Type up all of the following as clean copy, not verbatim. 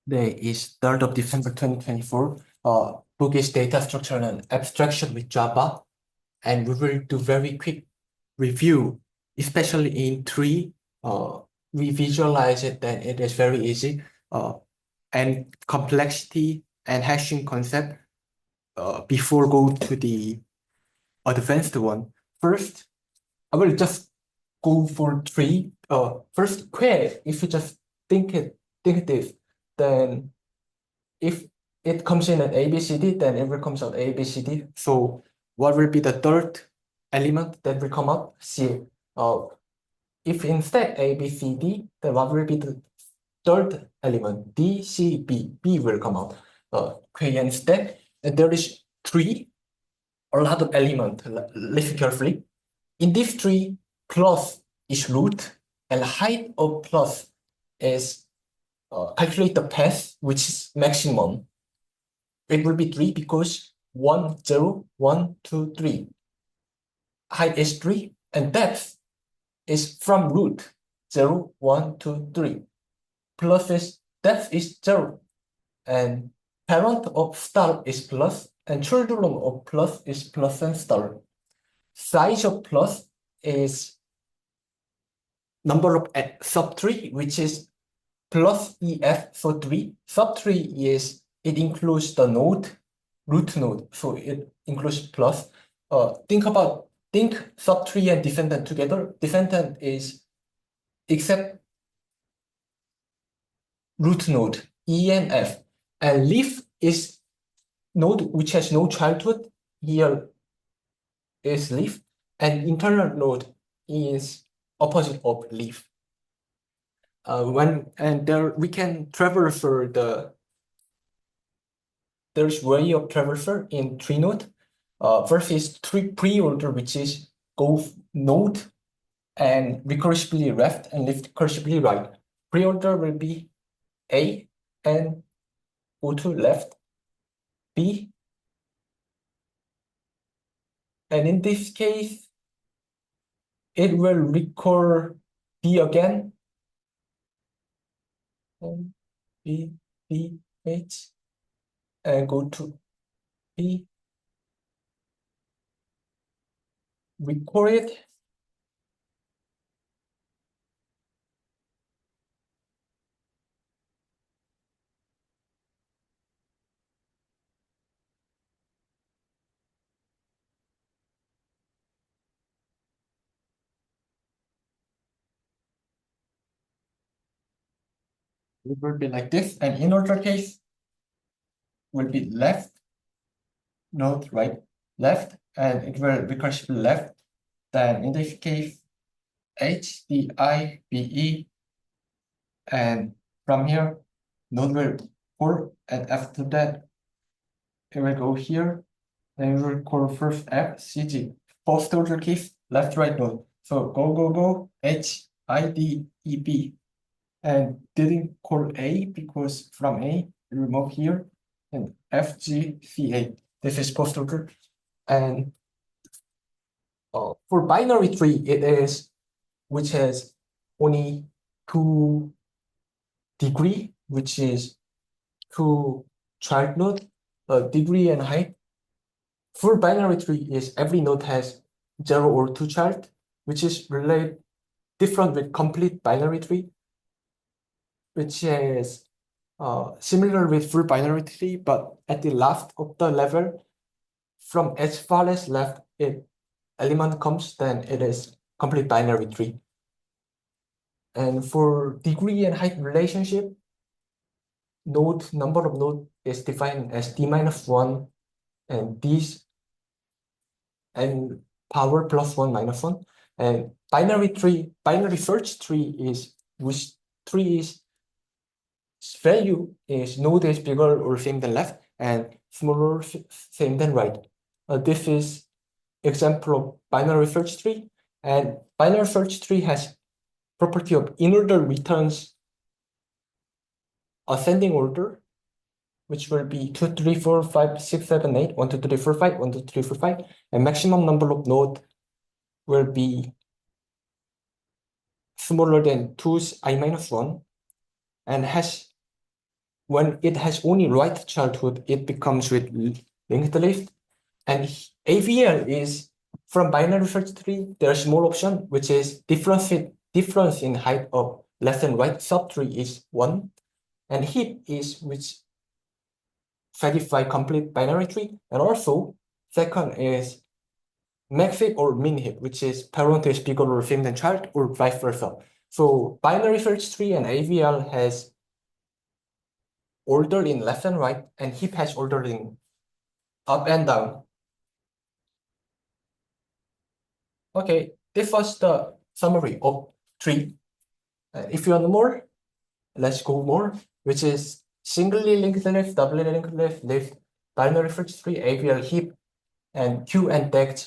Today is 3rd of December 2024. Book is Datastructure and Abstraction with Java. And we will do very quick review, especially in 3. We visualize it that it is very easy. And complexity and hashing concept before go to the advanced one. First, I will just go for 3. First, query. If you just think this, then if it comes in at ABCD, then it will comes out ABCD. So what will be the third element that will come up? C. If instead ABCD, then what will be the third element? D, C, B. B will come out. Okay, instead, and there is 3, a lot of element. Listen carefully. In this 3, plus is root, and height of plus is calculate the path, which is maximum. It will be 3 because 1, 0, 1, 2, 3. Height is 3, and depth is from root 0, 1, 2, 3. Plus is depth is 0, and parent of star is plus, and children of plus is plus and star. Size of plus is number of sub 3, which is plus EF for 3. Sub 3 is, it includes the node, root node, so it includes plus. Think sub 3 and descendant together. Descendant is except root node, E and F. And leaf is node which has no childhood. Here is leaf. And internal node is opposite of leaf. We can traverse there's way of traverser in 3 node. First is pre-order, which is go node and recursively left and recursively right. Pre-order will be A and go to left, B. And in this case, it will recur B again. And B, B, H, and go to B. Record it. It will be like this, and in other case will be left, node right, left, and it will recursively left. Then in this case, H, D, I, B, E, and from here, node will 4, and after that, it will go here, and it will call first F, C, G. First order case, left, right node. So go, H, I, D, E, B. And didn't call A because from A, we remove here, and F, G, C, A. This is post order. And for binary tree, it is, which has only 2 degree, which is 2 child node, degree and height. For binary tree is every node has 0 or 2 child, which is related different with complete binary tree, which is similar with full binary tree, but at the left of the level, from as far as left element comes, then it is complete binary tree. And for degree and height relationship, number of node is defined as d-1 and these and power plus 1 minus 1. And binary search tree is which tree is value is node is bigger or same than left and smaller same than right. This is example of binary search tree, and binary search tree has property of in order returns ascending order, which will be 2, 3, 4, 5, 6, 7, 8, 1, 2, 3, 4, 5, 1, 2, 3, 4, 5, and maximum number of node will be smaller than 2's I minus 1, and has when it has only right childhood, it becomes with linked list. And AVL is from binary search tree. There's more option, which is difference in height of left and right subtree is 1. And heap is which satisfy complete binary tree. And also, second is max heap or min heap, which is parent is bigger or same than child, or vice versa. So binary search tree and AVL has order in left and right, and heap has order in up and down. Okay, this was the summary of tree. If you want more, let's go more, which is singly linked list, doubly linked list, binary search tree, AVL heap, and Q and Deque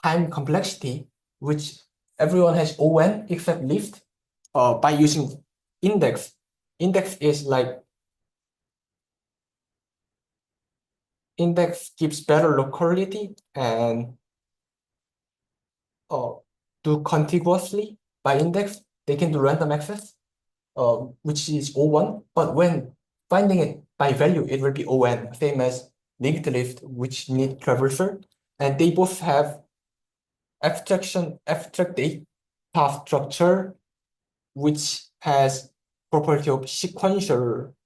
time complexity, which everyone has ON except list, by using index. Index is like index gives better locality and do contiguously by index. They can do random access, which is O1, but when finding it by value, it will be ON, same as linked list, which need traversal, and they both have abstract data structure, which has property of sequential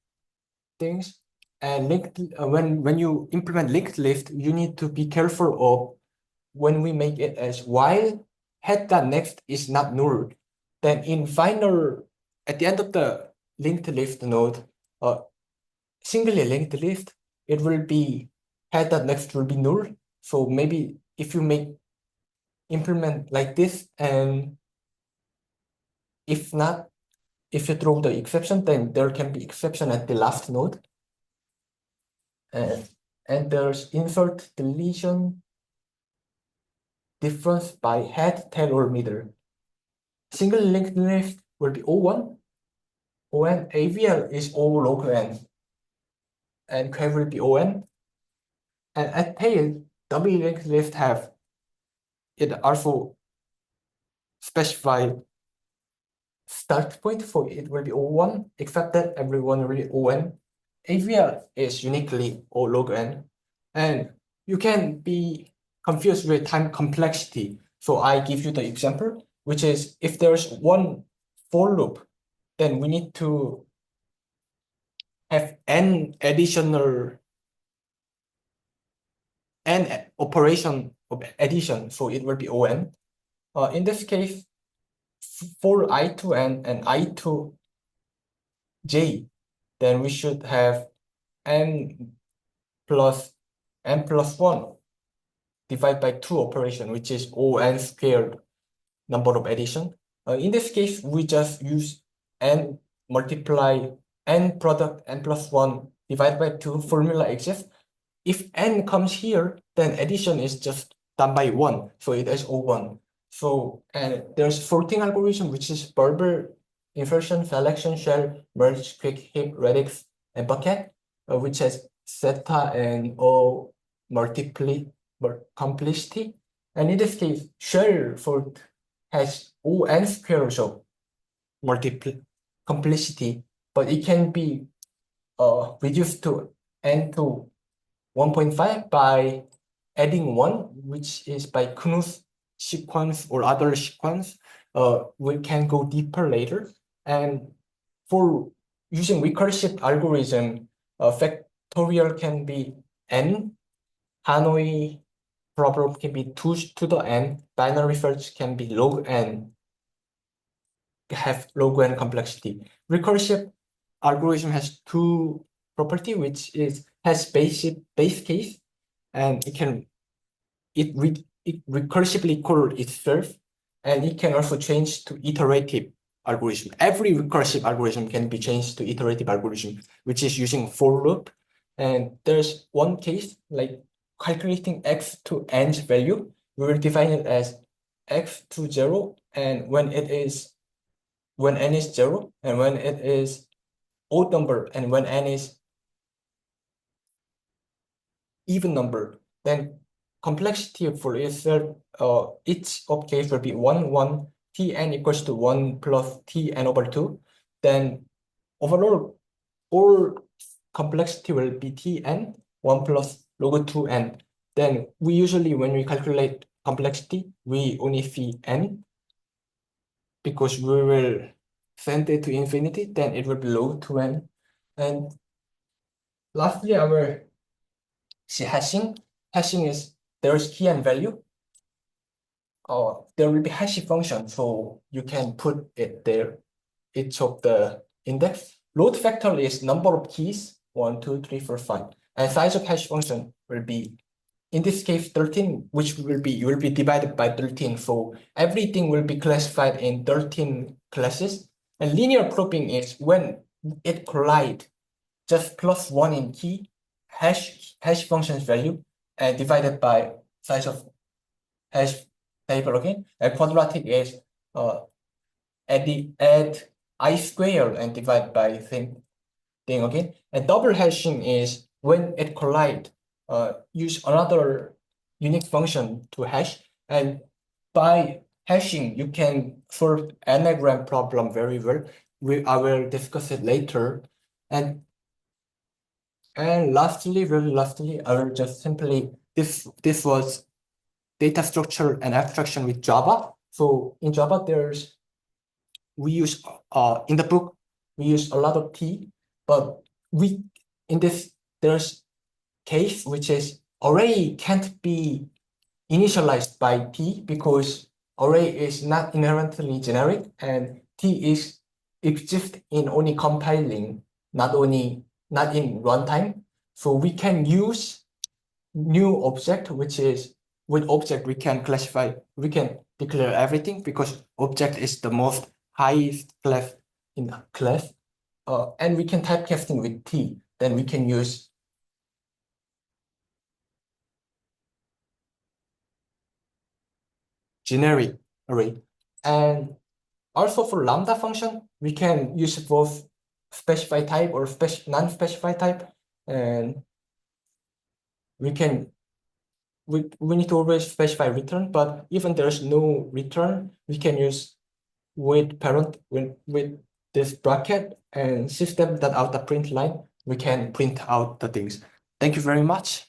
things. And linked, when you implement linked list, you need to be careful of when we make it as while head.next is not null, then in final, at the end of the linked list node, singly linked list, it will be head.next will be null. So maybe if you implement like this, and if not, if you throw the exception, then there can be exception at the last node. And there's insert, deletion, difference by head, tail, or middle. Single linked list will be O1. ON, AVL is O log n. And K will be ON. And at tail, double linked list have it also specified start point for it will be O1, except that everyone will be ON. AVL is uniquely O log n. And you can be confused with time complexity. So I give you the example, which is if there's one for loop, then we need to have n additional n operation of addition, so it will be On. In this case, for I to n and I to j, then we should have n plus 1 divided by 2 operation, which is On squared number of addition. In this case, we just use n multiply n product n plus 1 divided by 2 formula exists. If n comes here, then addition is just done by 1, so it is O1. So, and there's sorting algorithm, which is Berber, insertion, selection, shell, merge, quick, heap, radix, and bucket, which has zeta and O complexity. And in this case, shell sort has O(n) squared of complexity, but it can be reduced to n to 1.5 by adding 1, which is by Knuth sequence or other sequence. We can go deeper later. And for using recursive algorithm, factorial can be n, Hanoi problem can be 2 to the n, binary search can be log n, have log n complexity. Recursive algorithm has 2 property, which is has base case, and it recursively call itself, and it can also change to iterative algorithm. Every recursive algorithm can be changed to iterative algorithm, which is using for loop. And there's one case like calculating x to n's value. We will define it as x to 0, and when n is 0, and when it is odd number, and when n is even number, then complexity for itself, each of case will be 1, 1, tn equals to 1 plus tn over 2. Then overall, all complexity will be Tn, 1 plus log 2n. Then we usually, when we calculate complexity, we only see n, because we will send it to infinity, then it will be log 2n. And lastly, our hashing. Hashing is, there is key and value. There will be hash function, so you can put it there, each of the index. Load factor is number of keys, 1, 2, 3, 4, 5. And size of hash function will be, in this case, 13, which will be divided by 13. So everything will be classified in 13 classes. And linear probing is when it collide just plus 1 in key, hash function's value, and divided by size of hash table again. And quadratic is add I square and divide by same thing again. And double hashing is when it collide, use another unique function to hash. And by hashing, you can solve anagram problem very well. I will discuss it later. And lastly, very lastly, I will just simply, this was data structure and abstraction with Java. So in Java, we use, in the book, we use a lot of T, but there's case which is array can't be initialized by T, because array is not inherently generic, and T exists in only compiling, not in runtime. So we can use new object, which is, with object we can declare everything, because object is the most highest class in the class. And we can typecasting with T. Then we can use generic array. And also for lambda function, we can use both specified type or non-specified type. And we need to always specify return, but even there's no return, we can use with parent, with this bracket and system that out the print line, we can print out the things. Thank you very much.